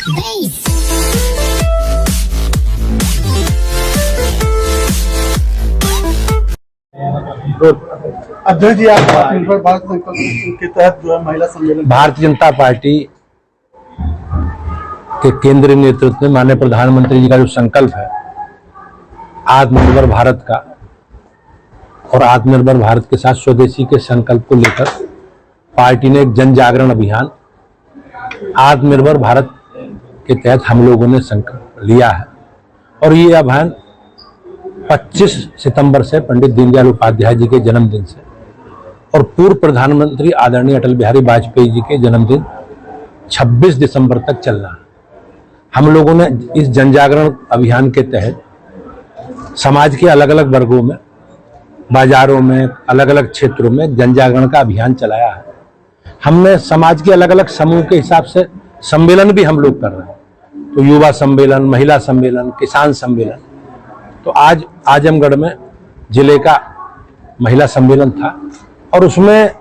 अध्यक्ष जी, आप आत्मनिर्भर भारत संकल्प के तहत जो है महिला सम्मेलन भारतीय जनता पार्टी के केंद्रीय नेतृत्व में माननीय प्रधानमंत्री जी का जो संकल्प है आत्मनिर्भर भारत का और आत्मनिर्भर भारत के साथ स्वदेशी के संकल्प को लेकर पार्टी ने एक जन जागरण अभियान आत्मनिर्भर भारत के तहत हम लोगों ने संकल्प लिया है। और ये अभियान 25 सितंबर से पंडित दीनदयाल उपाध्याय जी के जन्मदिन से और पूर्व प्रधानमंत्री आदरणीय अटल बिहारी वाजपेयी जी के जन्मदिन 26 दिसंबर तक चलना है। हम लोगों ने इस जन जागरण अभियान के तहत समाज के अलग अलग वर्गों में, बाजारों में, अलग अलग क्षेत्रों में जन जागरण का अभियान चलाया है। हमने समाज के अलग अलग समूह के हिसाब से सम्मेलन भी हम लोग कर रहे हैं, तो युवा सम्मेलन, महिला सम्मेलन, किसान सम्मेलन। तो आज आजमगढ़ में जिले का महिला सम्मेलन था और उसमें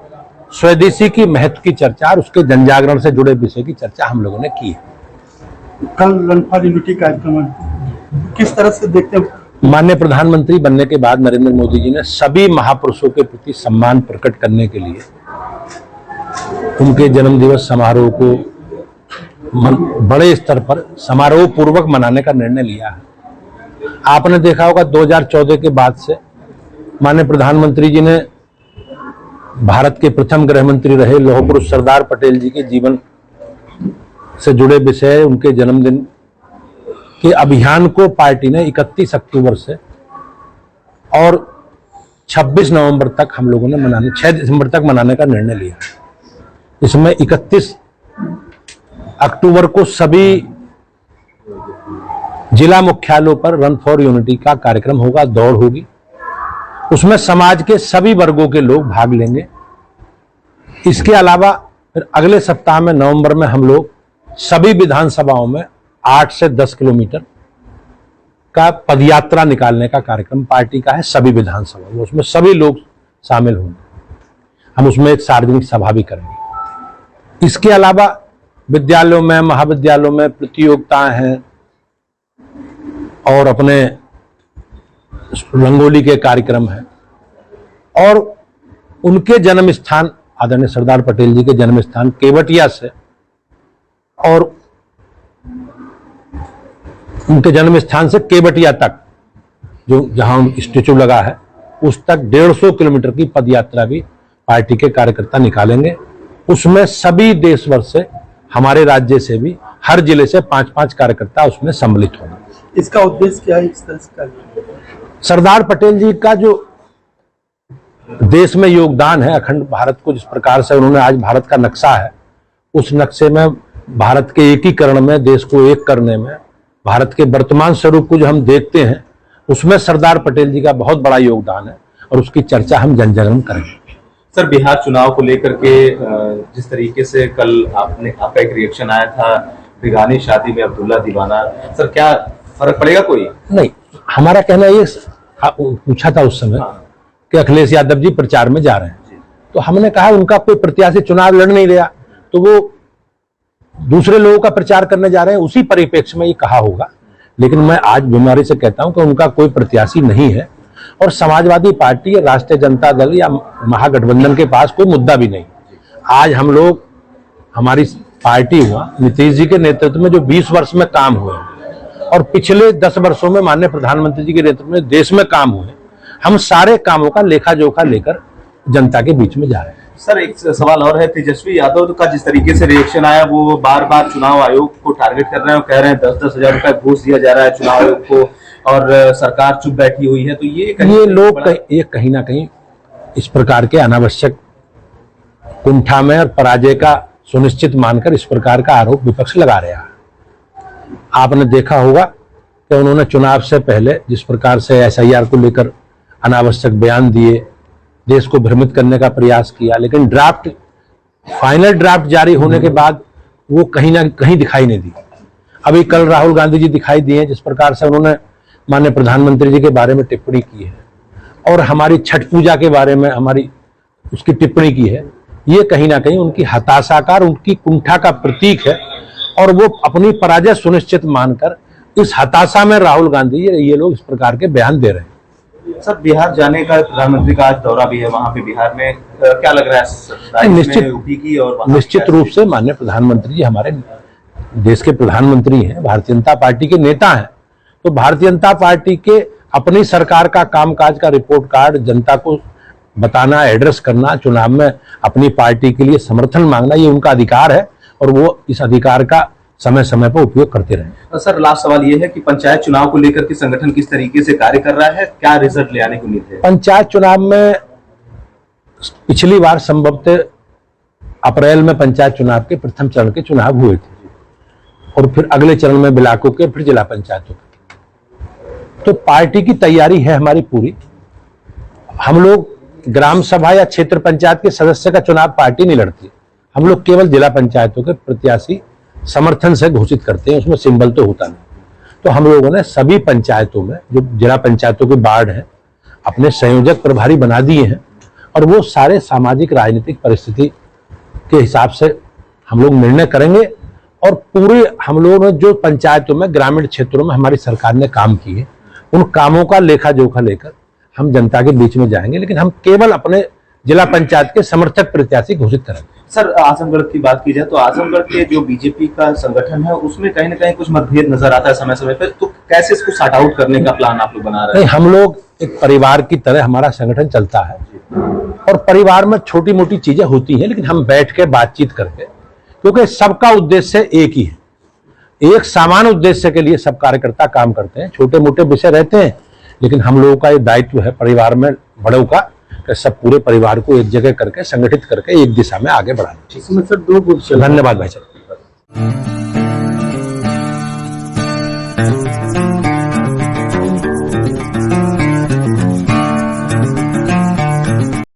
स्वदेशी की महत्व की चर्चा और उसके जन जागरण से जुड़े विषय की चर्चा हम लोगों ने की है। कल रन फॉर यूनिटी कार्यक्रम है, किस तरह से देखते हैं? माननीय प्रधानमंत्री बनने के बाद नरेंद्र मोदी जी ने सभी महापुरुषों के प्रति सम्मान प्रकट करने के लिए उनके जन्म दिवस समारोह को बड़े स्तर पर समारोह पूर्वक मनाने का निर्णय लिया है। आपने देखा होगा 2014 के बाद से माननीय प्रधानमंत्री जी ने भारत के प्रथम गृह मंत्री रहे लौह पुरुष सरदार पटेल जी के जीवन से जुड़े विषय, उनके जन्मदिन के अभियान को पार्टी ने 31 अक्टूबर से और 26 नवंबर तक हम लोगों ने 6 दिसंबर तक मनाने का निर्णय लिया। इसमें 31 अक्टूबर को सभी जिला मुख्यालयों पर रन फॉर यूनिटी का कार्यक्रम होगा, दौड़ होगी। उसमें समाज के सभी वर्गों के लोग भाग लेंगे। इसके अलावा फिर अगले सप्ताह में नवंबर में हम लोग सभी विधानसभाओं में 8 से 10 किलोमीटर का पदयात्रा निकालने का कार्यक्रम पार्टी का है। सभी विधानसभा में उसमें सभी लोग शामिल होंगे। हम उसमें एक सार्वजनिक सभा भी करेंगे। इसके अलावा विद्यालयों में, महाविद्यालयों में प्रतियोगिताएं हैं और अपने रंगोली के कार्यक्रम हैं और उनके जन्म स्थान आदरणीय सरदार पटेल जी के जन्म स्थान केवटिया से और उनके जन्म स्थान से केवटिया तक जो जहां स्टेचू लगा है उस तक 150 किलोमीटर की पदयात्रा भी पार्टी के कार्यकर्ता निकालेंगे। उसमें सभी देश भर से, हमारे राज्य से भी हर जिले से 5-5 कार्यकर्ता उसमें सम्मिलित होंगे। इसका उद्देश्य क्या है? इस तरह का सरदार पटेल जी का जो देश में योगदान है, अखंड भारत को जिस प्रकार से उन्होंने आज भारत का नक्शा है, उस नक्शे में भारत के एकीकरण में, देश को एक करने में, भारत के वर्तमान स्वरूप को जो हम देखते हैं उसमें सरदार पटेल जी का बहुत बड़ा योगदान है और उसकी चर्चा हम जन जागरण करेंगे। सर, बिहार चुनाव को लेकर के जिस तरीके से कल आपका एक रिएक्शन आया था बेगानी शादी में अब्दुल्ला दीवाना, सर क्या फर्क पड़ेगा? कोई नहीं, हमारा कहना ये पूछा था उस समय कि अखिलेश यादव जी प्रचार में जा रहे हैं, तो हमने कहा उनका कोई प्रत्याशी चुनाव लड़ नहीं रहा तो वो दूसरे लोगों का प्रचार करने जा रहे हैं, उसी परिप्रेक्ष्य में ये कहा होगा। लेकिन मैं आज बीमारी से कहता हूं कि उनका कोई प्रत्याशी नहीं है और समाजवादी पार्टी या राष्ट्रीय जनता दल या महागठबंधन के पास कोई मुद्दा भी नहीं। आज हम लोग, हमारी पार्टी हुआ नीतीश जी के नेतृत्व में जो 20 वर्ष में काम हुए और पिछले 10 वर्षों में माननीय प्रधानमंत्री जी के नेतृत्व में देश में काम हुए, हम सारे कामों का लेखा जोखा लेकर जनता के बीच में जा रहे हैं। सर, एक सवाल और है, तेजस्वी यादव का जिस तरीके से रिएक्शन आया, वो बार बार चुनाव आयोग को टारगेट कर रहे हैं और कह रहे हैं 10-10 हजार रुपए घूस दिया जा रहा है चुनाव आयोग को और सरकार चुप बैठी हुई है। तो ये लोग कहीं ना कहीं इस प्रकार के अनावश्यक कुंठा में और पराजय का सुनिश्चित मानकर इस प्रकार का आरोप विपक्ष लगा रहा है। आपने देखा होगा कि उन्होंने चुनाव से पहले जिस प्रकार से SIR को लेकर अनावश्यक बयान दिए, देश को भ्रमित करने का प्रयास किया, लेकिन फाइनल ड्राफ्ट जारी होने के बाद वो कहीं ना कहीं दिखाई नहीं दी। अभी कल राहुल गांधी जी दिखाई दिए जिस प्रकार से उन्होंने माननीय प्रधानमंत्री जी के बारे में टिप्पणी की है और हमारी छठ पूजा के बारे में हमारी उसकी टिप्पणी की है। ये कहीं ना कहीं उनकी हताशा का और उनकी कुंठा का प्रतीक है और वो अपनी पराजय सुनिश्चित मानकर इस हताशा में राहुल गांधी ये लोग इस प्रकार के बयान दे रहे हैं। सर, बिहार जाने का प्रधानमंत्री का आज दौरा भी है, वहां पे बिहार में क्या लग रहा है? निश्चित रूप से माननीय प्रधानमंत्री जी हमारे देश के प्रधानमंत्री हैं, भारतीय जनता पार्टी के नेता हैं, तो भारतीय जनता पार्टी के अपनी सरकार का कामकाज का रिपोर्ट कार्ड जनता को बताना, एड्रेस करना, चुनाव में अपनी पार्टी के लिए समर्थन मांगना, ये उनका अधिकार है और वो इस अधिकार का समय समय पर उपयोग करते रहे। सर, लास्ट सवाल ये है कि पंचायत चुनाव को लेकर के संगठन किस तरीके से कार्य कर रहा है, क्या रिजल्ट ले आने की उम्मीद है? पंचायत चुनाव में पिछली बार संभवतः अप्रैल में पंचायत चुनाव के प्रथम चरण के चुनाव हुए थे और फिर अगले चरण में ब्लॉकों के, फिर जिला पंचायतों के। तो पार्टी की तैयारी है हमारी पूरी। हम लोग ग्राम सभा या क्षेत्र पंचायत के सदस्य का चुनाव पार्टी नहीं लड़ती, हम लोग केवल जिला पंचायतों के प्रत्याशी समर्थन से घोषित करते हैं, उसमें सिंबल तो होता नहीं। तो हम लोगों ने सभी पंचायतों में जो जिला पंचायतों के वार्ड हैं अपने संयोजक प्रभारी बना दिए हैं और वो सारे सामाजिक राजनीतिक परिस्थिति के हिसाब से हम लोग निर्णय करेंगे और पूरे हम लोगों ने जो पंचायतों में ग्रामीण क्षेत्रों में हमारी सरकार ने काम किए उन कामों का लेखा जोखा लेकर हम जनता के बीच में जाएंगे, लेकिन हम केवल अपने जिला पंचायत के समर्थक प्रत्याशी घोषित करेंगे। सर, आजमगढ़ की बात की जाए तो आजमगढ़ के जो बीजेपी का संगठन है उसमें कहीं ना कहीं कुछ मतभेद नजर आता है समय समय पर, तो कैसे इसको सॉर्ट आउट करने का प्लान आप लोग बना रहे हैं? नहीं, हम लोग एक परिवार की तरह हमारा संगठन चलता है और परिवार में छोटी मोटी चीजें होती हैं, लेकिन हम बैठ के बातचीत करके, क्योंकि सबका उद्देश्य एक ही है, एक समान उद्देश्य के लिए सब कार्यकर्ता काम करते हैं। छोटे मोटे विषय रहते हैं, लेकिन हम लोगों का ये दायित्व है परिवार में बड़ों का कि सब पूरे परिवार को एक जगह करके संगठित करके एक दिशा में आगे बढ़ाना। इसमें सर 2 ग्रुप। धन्यवाद भाई साहब।